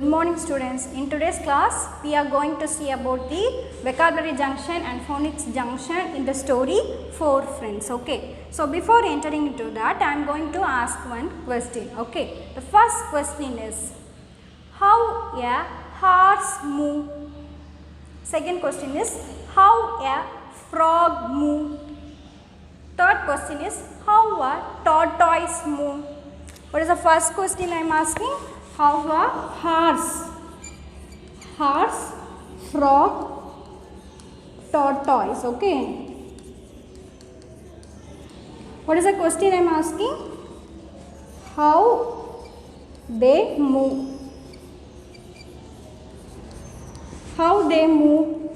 morning students. In today's class we are going to see about the vocabulary junction and phonics junction in the story Four Friends. Okay. So before entering into that I am going to ask one question. Okay. The first question is how a horse move? Second question is how a frog move? Third question is how a tortoise move? What is the first question I am asking? How a horse, frog, tortoise. Okay. What is the question I am asking? How they move. How they move.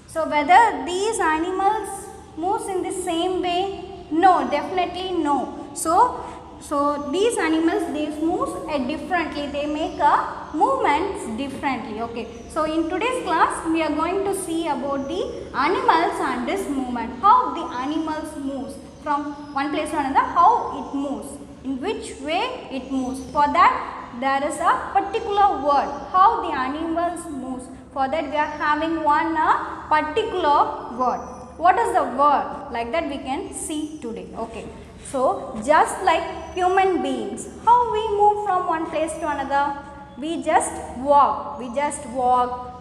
So whether these animals moves in the same way? No, definitely no. So these animals, they move differently, they make a movements differently. Okay. So in today's class we are going to see about the animals and this movement, how the animals moves from one place to another, how it moves, in which way it moves. For that there is a particular word, how the animals moves. For that we are having one particular word. What is the word? Like that we can see today. Okay. So just like human beings, how we move from one place to another? We just walk,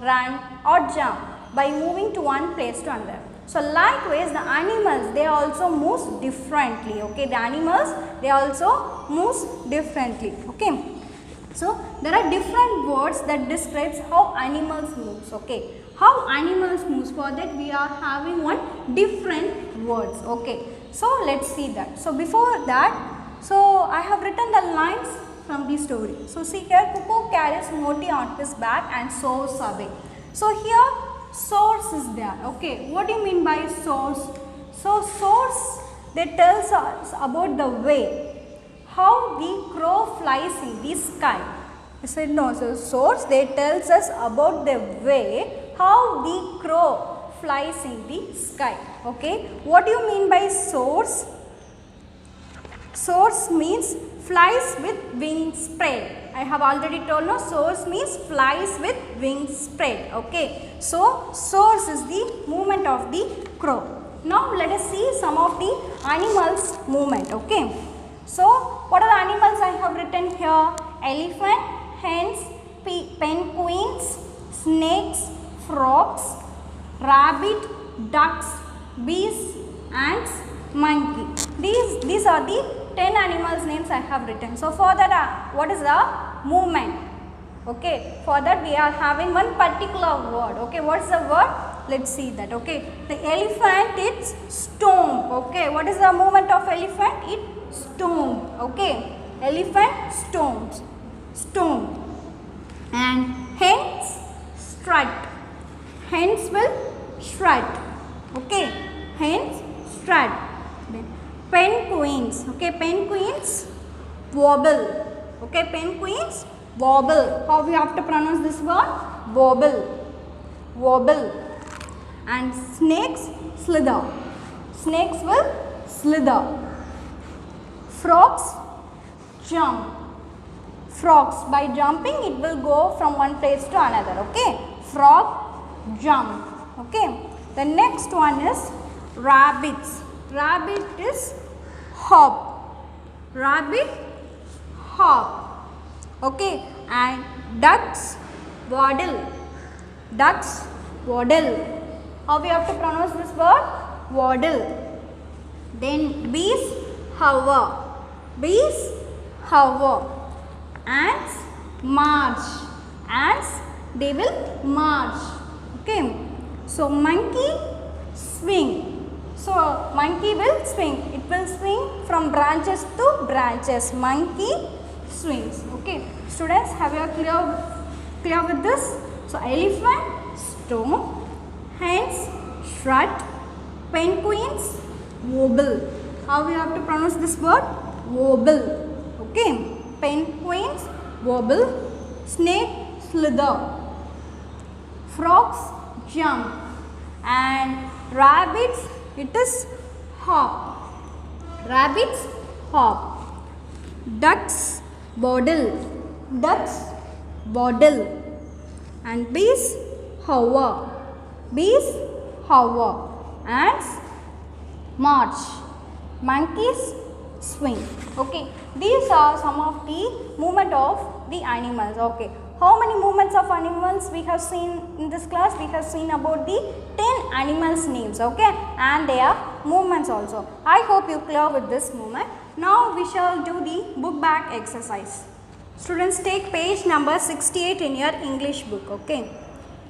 run or jump by moving to one place to another. So likewise the animals, they also move differently. Okay, the animals, they also move differently. Okay. So there are different words that describes how animals moves. Okay, how animals moves, for that we are having one different words. Okay, so let's see that. So before that, so I have written the lines from the story. So see here, Cuckoo carries Moti on his back and soars away. So here source is there. Okay, what do you mean by source? So source, they tells us about the way how the crow flies in the sky. I said no. So source, they tells us about the way how the crow flies in the sky. Okay, what do you mean by source? Source means flies with wings spread. I have already told no, source means flies with wings spread. Okay, so source is the movement of the crow. Now let us see some of the animals movement. Okay, so what are the animals I have written here? Elephant, hens, penguins, snakes, frogs, rabbit, ducks, bees, ants, monkey. These are the 10 animals names I have written. So for that what is the movement? Okay, for that we are having one particular word. Okay, what is the word? Let's see that. Okay, the elephant, it's stomp. Okay, what is the movement of elephant? It stomp. Okay, elephant stomps, stomp. And hens strut. Hens will strut. Okay, hens strut. Penguins. Okay, penguins wobble. Okay, penguins wobble. How we have to pronounce this word? Wobble. Wobble. And snakes slither. Snakes will slither. Frogs jump. Frogs, by jumping it will go from one place to another. Okay, frog jump. Okay, the next one is rabbits. Rabbit is hop. Rabbit hop. Okay, and ducks waddle. Ducks waddle. How we have to pronounce this word? Waddle. Then bees hover. Bees hover. Ants march. Ants, they will march. Okay, so monkey swing. So monkey will swing. It will swing from branches to branches. Monkey swings. Okay, students, have you clear with this? So elephant stomp, hens strut, penguins wobble. How we have to pronounce this word? Wobble. Okay, penguins wobble, snake slither, frogs jump, and rabbits, it is hop. Rabbits hop. Ducks waddle. Ducks waddle. And bees hover. Bees hover. Ants march. Monkeys swing. Okay, these are some of the movement of the animals. Okay, how many movements of animals we have seen in this class? We have seen about the 10 animals names. Okay, and their movements also. I hope you clear with this movement. Now we shall do the book back exercise. Students, take page number 68 in your English book. Okay,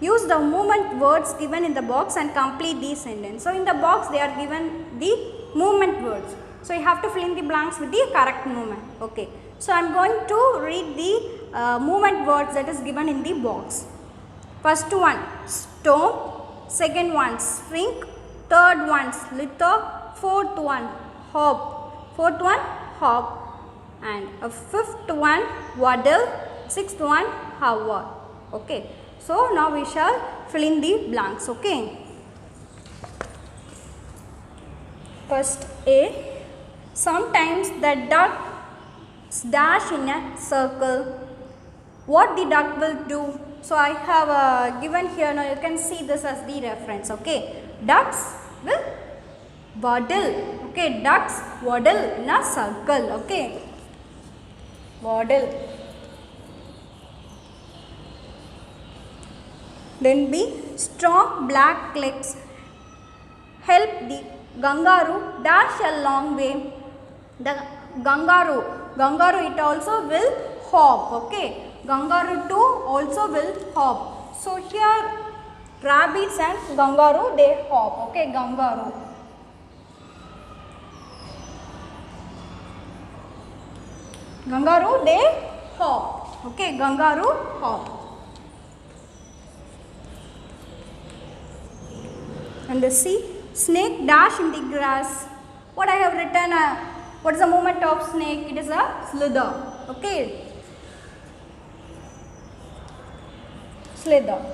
use the movement words given in the box and complete the sentence. So in the box they are given the movement words. So you have to fill in the blanks with the correct movement. Okay, so I am going to read the movement words that is given in the box. First one, storm. Second one, shrink. Third one, slither. Fourth one, hop. Fourth one, hop. And a fifth one, waddle. Sixth one, hover. Okay, so now we shall fill in the blanks. Okay, first A. Sometimes the duck dash in a circle. What the duck will do? So I have given here, now you can see this as the reference. Okay, ducks will waddle. Okay, ducks waddle in a circle. Okay, waddle. Then B. Strong black legs help the kangaroo dash a long way. The kangaroo it also will hop. Okay, kangaroo too also will hop. So here rabbits and kangaroo they hop. Okay, kangaroo. Kangaroo they hop. Okay, kangaroo hop. And the C. Snake dash in the grass. What I have written, what is the movement of snake? It is a slither. Okay, slither.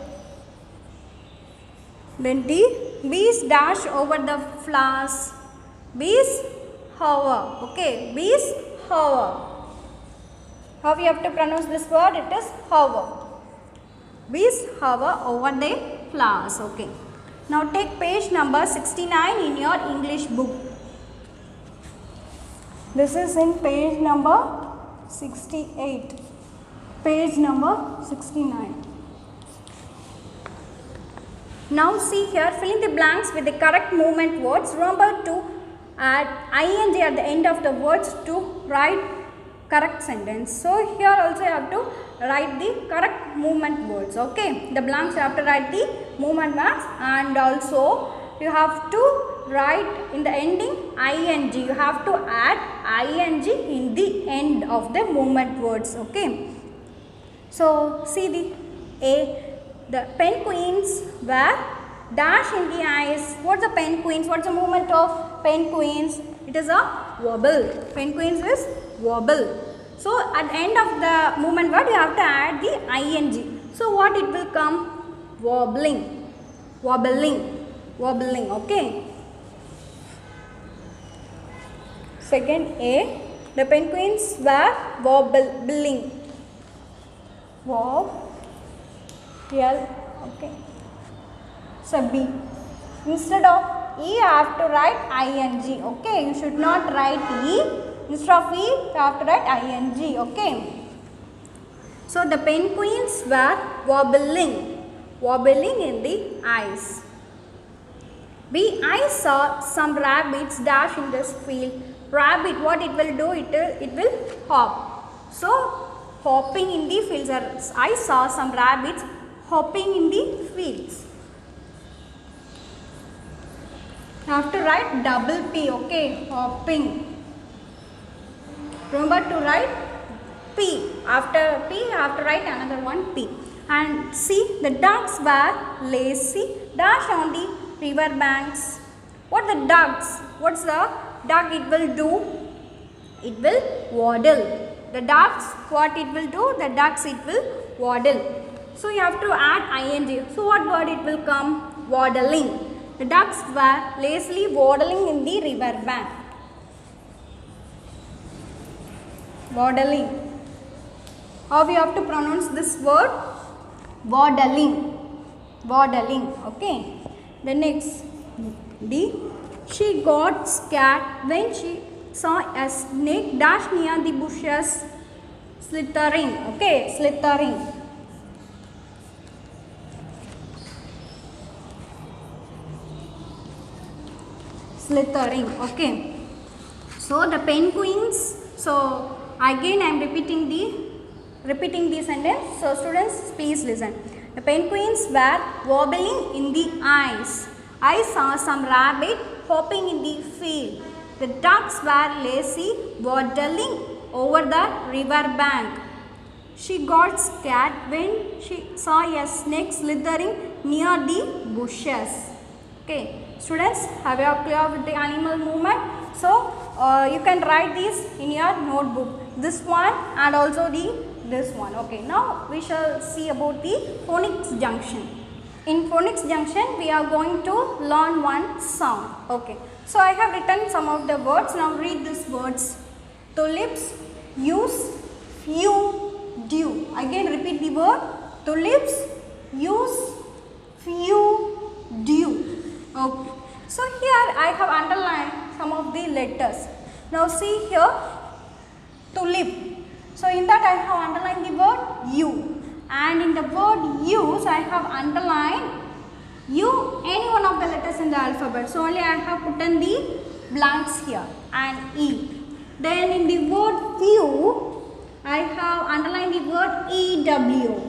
Then D. Bees dash over the flowers. Bees hover. Okay, bees hover. How we have to pronounce this word? It is hover. Bees hover over the flowers. Okay. Now take page number 69 in your English book. This is in page number 68. Page number 69. Now see here, fill in the blanks with the correct movement words. Remember to add ing at the end of the words to write correct sentence. So here also you have to write the correct movement words. Okay, the blanks you have to write the movement words, and also you have to write in the ending ing. You have to add ing in the end of the movement words. Okay, so see the A. The penguins were dash in the eyes. What's the penguins? What's the movement of penguins? It is a wobble. Penguins is wobble. So at the end of the movement word you have to add the ing. So what it will come? Wobbling. Wobbling. Wobbling. Okay. Second A. The penguins were wobbling. Okay. So B. Instead of E, you have to write ing. Okay, you should not write E. Instead of E, you have to write ing. Okay. So the penguins were wobbling. Wobbling in the ice. B. I saw some rabbits dash in this field. Rabbit, what it will do? It will hop. So hopping in the fields. I saw some rabbits hopping in the fields. You have to write double P. Okay, hopping. Remember to write P. After P, you have to write another one P. And see, the ducks were lazy, dash on the river banks. What the ducks? What's the duck it will do? It will waddle. The ducks, what it will do? The ducks it will waddle. So you have to add ing. So what word it will come? Waddling. The ducks were lazily waddling in the river bank. Waddling. How we have to pronounce this word? Waddling. Waddling. Okay. The next D. She got scared when she saw a snake dash near the bushes, slithering. Okay, slithering. Slithering. Okay. So the penguins. So again I am repeating the sentence. So students, please listen. The penguins were wobbling in the ice. I saw some rabbit hopping in the field. The ducks were lazy, waddling over the river bank. She got scared when she saw a snake slithering near the bushes. Okay, students, have you clear with the animal movement? So you can write this in your notebook. This one and also this one. Okay, now we shall see about the phonics junction. In phonics junction, we are going to learn one sound. Okay, so I have written some of the words. Now read these words. Tulips, use, few, dew. Again repeat the word. Tulips, use, few, dew. Okay, so here I have underlined some of the letters. Now see here, tulip. So in that I have underlined the word U. And in the word use, I have underlined U, any one of the letters in the alphabet. So only I have put in the blanks here and E. Then in the word few, I have underlined the word EW.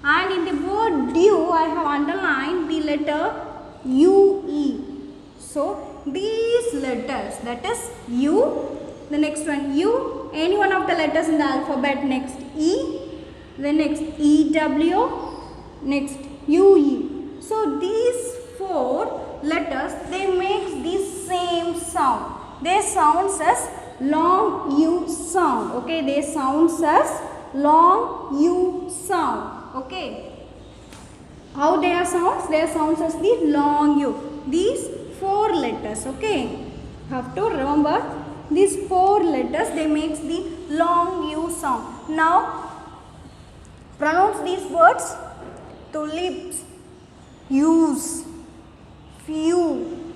And in the word dew, I have underlined the letter UE. So these letters, that is U, the next one U, any one of the letters in the alphabet, next E, the next EW, next UE. So these four letters, they make the same sound. They sounds as long U sound. Okay, they sounds as long U sound. Okay. How they are sounds? They are sounds as the long U. These four letters. Okay. Have to remember these four letters, they makes the long U sound. Now pronounce these words. Tulips, use, few,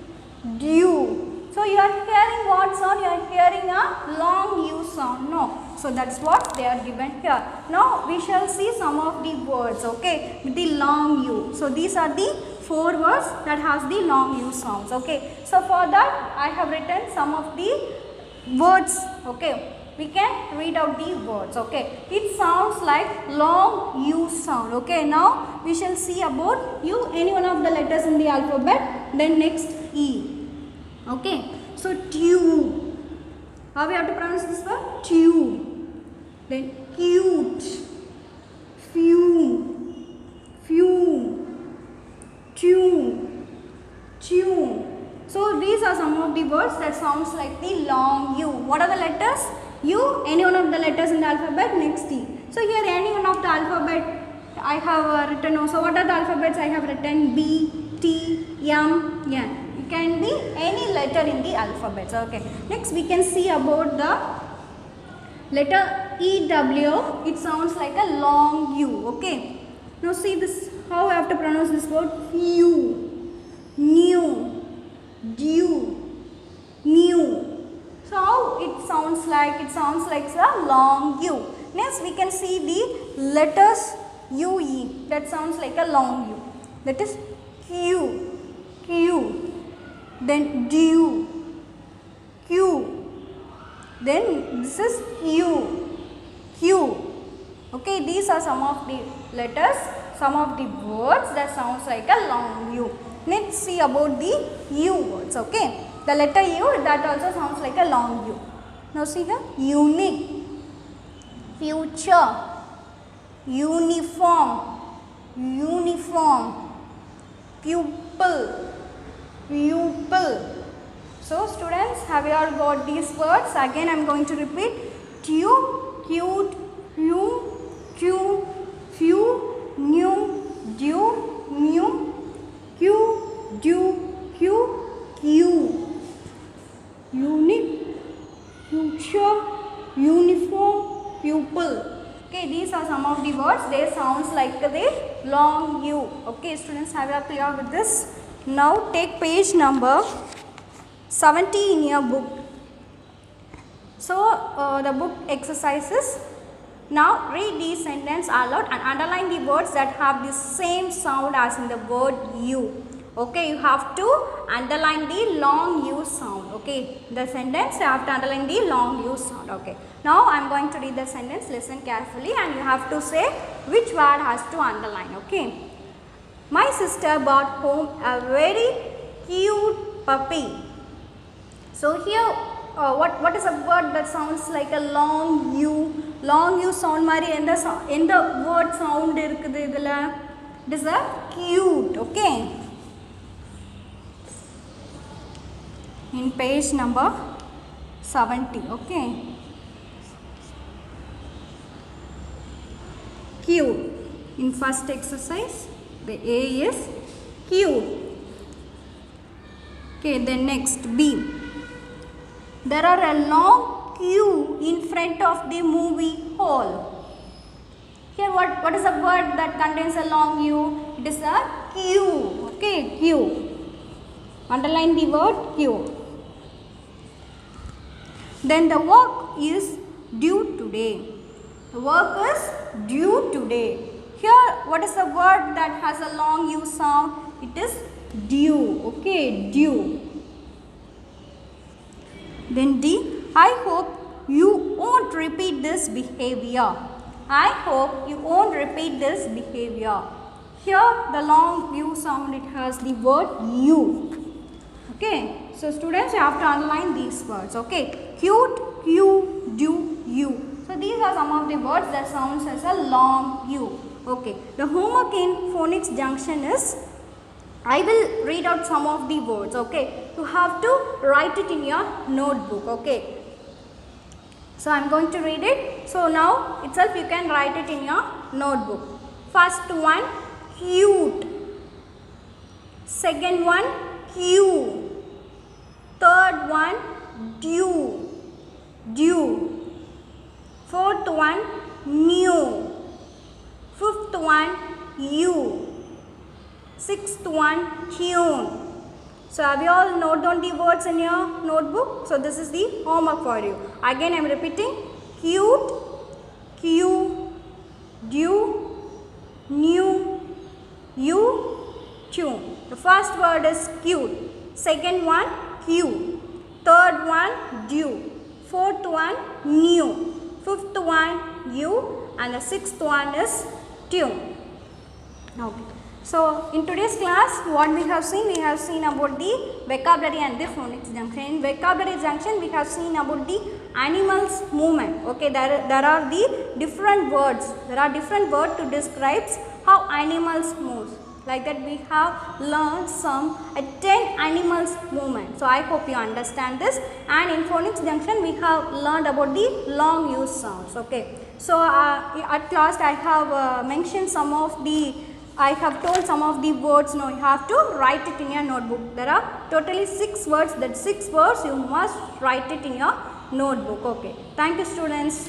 dew. So you are hearing what sound? You are hearing a long U sound. No. So that's what they are given here. Now we shall see some of the words, okay, with the long U. So these are the four words that has the long U sounds. Okay. So for that I have written some of the words. Okay. We can read out the words. Okay. It sounds like long U sound. Okay. Now we shall see about U, any one of the letters in the alphabet. Then next E. Okay. So tube. How we have to pronounce this word? Tube. Then cute, fume, fume, tune, tune. So these are some of the words that sounds like the long U. What are the letters? U, any one of the letters in the alphabet, next T. So here any one of the alphabet I have written. So what are the alphabets I have written? B, T, M, N. It can be any letter in the alphabets. Okay. Next we can see about the letter EW. It sounds like a long U. Okay. Now see this, how I have to pronounce this word? Few, new, dew, new. So how it sounds like? It sounds like a long U. Next we can see the letters UE. That sounds like a long U. That is Q, Q. Then dew, Q. Then this is U, Q. Okay, these are some of the letters, some of the words that sounds like a long U. Let's see about the U words. Okay, the letter U, that also sounds like a long U. Now see here, unique, future, uniform, uniform, pupil, pupil. So students, have you all got these words? Again I am going to repeat. Tube, cute, few, Q, few, new, dew, new, Q, dew, Q, Q. Unique, future, uniform, pupil. Okay, these are some of the words. They sounds like the long U. Okay, students, have you clear with this? Now take page number 70 in your book. So the book exercises. Now read these sentences aloud and underline the words that have the same sound as in the word U. Okay, you have to underline the long U sound. Okay, the sentence you have to underline the long U sound. Okay, now I am going to read the sentence. Listen carefully and you have to say which word has to underline. Okay, my sister brought home a very cute puppy. So here what is a word that sounds like a long U? Long U sound mari in the word sound irukudhu idhula. It is a cute. Okay, in page number 70. Okay, cute. In first exercise the A is cute. Okay, then next B. There are a long queue in front of the movie hall. Here what is a word that contains a long U? It is a queue. Okay, queue. Underline the word queue. Then the work is due today. The work is due today. Here what is the word that has a long U sound? It is due. Okay, due. Then D. I hope you won't repeat this behavior. I hope you won't repeat this behavior. Here the long U sound, it has the word you. Okay, so students, you have to underline these words. Okay, cute, you, do, you. So these are some of the words that sounds as a long U. Okay, the homework in phonics junction is, I will read out some of the words. Okay, you have to write it in your notebook. Okay, so I am going to read it. So now itself you can write it in your notebook. First one, cute. Second one, Q. Third one, due. Due. Fourth one, new. Fifth one, you. Sixth one, tune. So have you all noted down the words in your notebook? So this is the homework for you. Again I am repeating: cute, Q, due, new, you, tune. The first word is cute. Second one, Q. Third one, due. Fourth one, new. Fifth one, you. And the sixth one is tune. Okay. So in today's class, what we have seen about the vocabulary and the phonics junction. In vocabulary junction, we have seen about the animals movement. Okay, there are the different words. There are different words to describe how animals move. Like that, we have learned some 10 animals movement. So I hope you understand this. And in phonics junction, we have learned about the long U sounds. Okay. So at last, I have mentioned some of the. I have told some of the words. Now you have to write it in your notebook. There are totally 6 words. That 6 words you must write it in your notebook. Okay. Thank you, students.